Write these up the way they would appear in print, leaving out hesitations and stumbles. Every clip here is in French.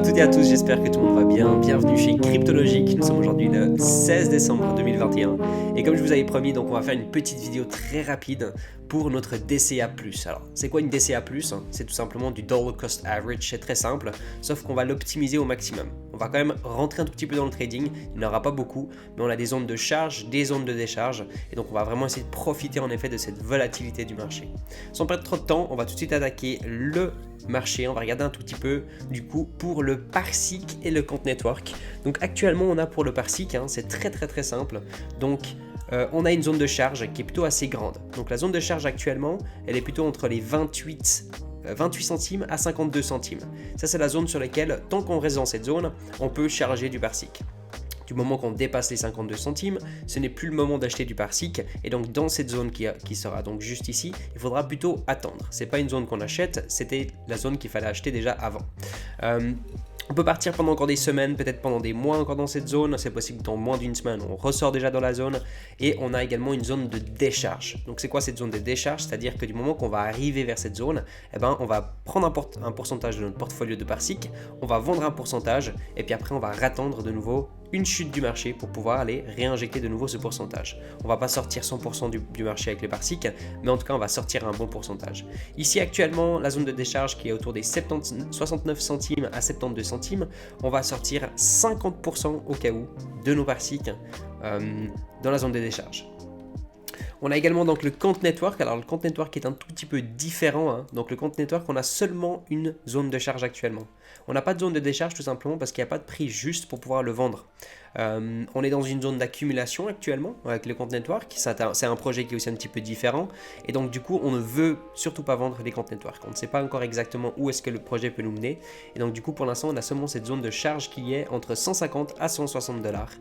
toutes et à tous, j'espère que tout le monde va bien. Bienvenue chez Cryptologique. Nous sommes aujourd'hui le 16 décembre 2021 et comme je vous avais promis, donc on va faire une petite vidéo très rapide pour notre DCA+. Alors, c'est quoi une DCA+? C'est tout simplement du Dollar Cost Average, c'est très simple, sauf qu'on va l'optimiser au maximum. On va quand même rentrer un tout petit peu dans le trading, il n'y en aura pas beaucoup, mais on a des zones de charge, des zones de décharge, et donc on va vraiment essayer de profiter en effet de cette volatilité du marché. Sans perdre trop de temps, on va tout de suite attaquer le marché, on va regarder un tout petit peu du coup pour le Parsec et le Compte Network. Donc actuellement on a pour le Parsec, c'est très simple, donc on a une zone de charge qui est plutôt assez grande. Donc la zone de charge actuellement, elle est plutôt entre les 28 centimes à 52 centimes. Ça c'est la zone sur laquelle, tant qu'on reste dans cette zone, on peut charger du Parsec. Du moment qu'on dépasse les 52 centimes, ce n'est plus le moment d'acheter du Parsec, et donc dans cette zone qui sera donc juste ici, il faudra plutôt attendre. C'est pas une zone qu'on achète, c'était la zone qu'il fallait acheter déjà avant. On peut partir pendant encore des semaines, peut-être pendant des mois encore dans cette zone, c'est possible que dans moins d'une semaine on ressort déjà dans la zone, et on a également une zone de décharge. Donc c'est quoi cette zone de décharge? C'est-à-dire que du moment qu'on va arriver vers cette zone, on va prendre un pourcentage de notre portfolio de Parsec, on va vendre un pourcentage, et puis après on va attendre de nouveau une chute du marché pour pouvoir aller réinjecter de nouveau ce pourcentage. On va pas sortir 100% du marché avec les Parsec, mais en tout cas on va sortir un bon pourcentage. Ici actuellement la zone de décharge qui est autour des 69 centimes à 72 centimes, on va sortir 50% au cas où de nos Parsec dans la zone de décharge. On a également donc le Compte Network. Alors le Compte Network est un tout petit peu différent. Donc le Compte Network, on a seulement une zone de charge actuellement. On n'a pas de zone de décharge tout simplement parce qu'il n'y a pas de prix juste pour pouvoir le vendre. On est dans une zone d'accumulation actuellement avec le Compte Network. C'est un projet qui est aussi un petit peu différent. Et donc du coup, on ne veut surtout pas vendre les Comptes Network. On ne sait pas encore exactement où est-ce que le projet peut nous mener. Et donc du coup, pour l'instant, on a seulement cette zone de charge qui est entre 150 à 160 dollars.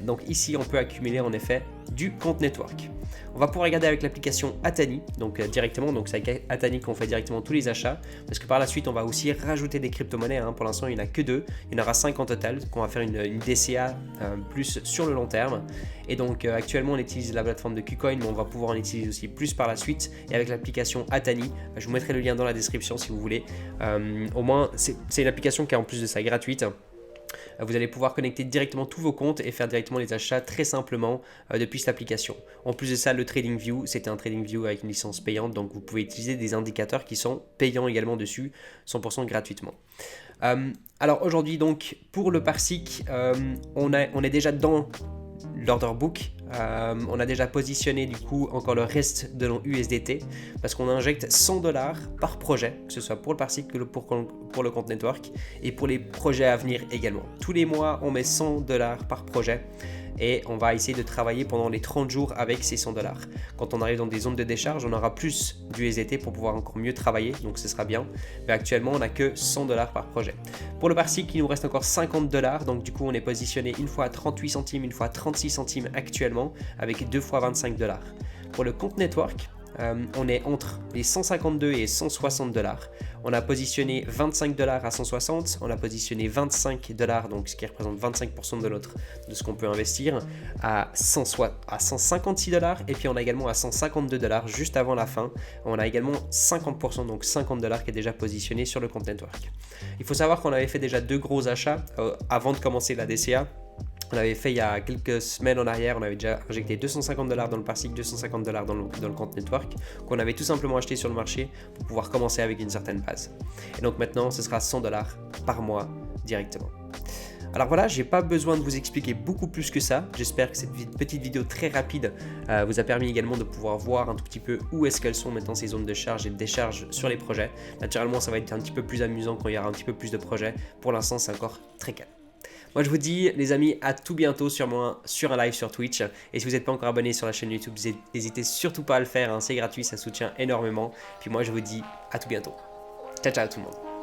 Donc ici, on peut accumuler en effet du Compte Network. On va pouvoir regarder avec l'application Atani, donc directement, donc c'est avec Atani qu'on fait directement tous les achats, parce que par la suite on va aussi rajouter des crypto-monnaies, pour l'instant il n'y en a que 2, il y en aura 5 en total, qu'on va faire une DCA plus sur le long terme, et donc actuellement on utilise la plateforme de KuCoin, mais on va pouvoir en utiliser aussi plus par la suite, et avec l'application Atani, je vous mettrai le lien dans la description si vous voulez, au moins c'est une application qui est en plus de ça gratuite. Vous allez pouvoir connecter directement tous vos comptes et faire directement les achats très simplement depuis cette application. En plus de ça, le TradingView, c'était un TradingView avec une licence payante, donc vous pouvez utiliser des indicateurs qui sont payants également dessus, 100% gratuitement. Alors aujourd'hui donc pour le Parsec, on est déjà dans l'order book. On a déjà positionné du coup encore le reste de nos USDT parce qu'on injecte 100 dollars par projet, que ce soit pour le Parsec que pour le Compte Network et pour les projets à venir également. Tous les mois, on met 100 dollars par projet et on va essayer de travailler pendant les 30 jours avec ces 100 dollars. Quand on arrive dans des zones de décharge, on aura plus d'USDT pour pouvoir encore mieux travailler, donc ce sera bien. Mais actuellement, on n'a que 100 dollars par projet. Pour le Parsec, il nous reste encore 50 dollars, donc du coup, on est positionné une fois à 38 centimes, une fois à 36 centimes actuellement, avec 2 fois 25 dollars. Pour le Compte Network, on est entre les 152 et 160 dollars. On a positionné 25 dollars à 160, on a positionné 25 dollars, donc ce qui représente 25% de ce qu'on peut investir, à 156 dollars, et puis on a également à 152 dollars juste avant la fin. On a également 50%, donc 50 dollars qui est déjà positionné sur le Compte Network. Il faut savoir qu'on avait fait déjà 2 gros achats avant de commencer la DCA. On avait fait il y a quelques semaines en arrière, on avait déjà injecté 250 dollars dans le Parsec, 250 dollars dans le Compte Network, qu'on avait tout simplement acheté sur le marché pour pouvoir commencer avec une certaine base. Et donc maintenant, ce sera 100 dollars par mois directement. Alors voilà, j'ai pas besoin de vous expliquer beaucoup plus que ça. J'espère que cette petite vidéo très rapide vous a permis également de pouvoir voir un tout petit peu où est-ce qu'elles sont maintenant ces zones de charge et de décharge sur les projets. Naturellement, ça va être un petit peu plus amusant quand il y aura un petit peu plus de projets. Pour l'instant, c'est encore très calme. Moi je vous dis les amis à tout bientôt sur un live sur Twitch, et si vous n'êtes pas encore abonné sur la chaîne YouTube, n'hésitez surtout pas à le faire, c'est gratuit, ça soutient énormément. Puis moi je vous dis à tout bientôt. Ciao ciao tout le monde.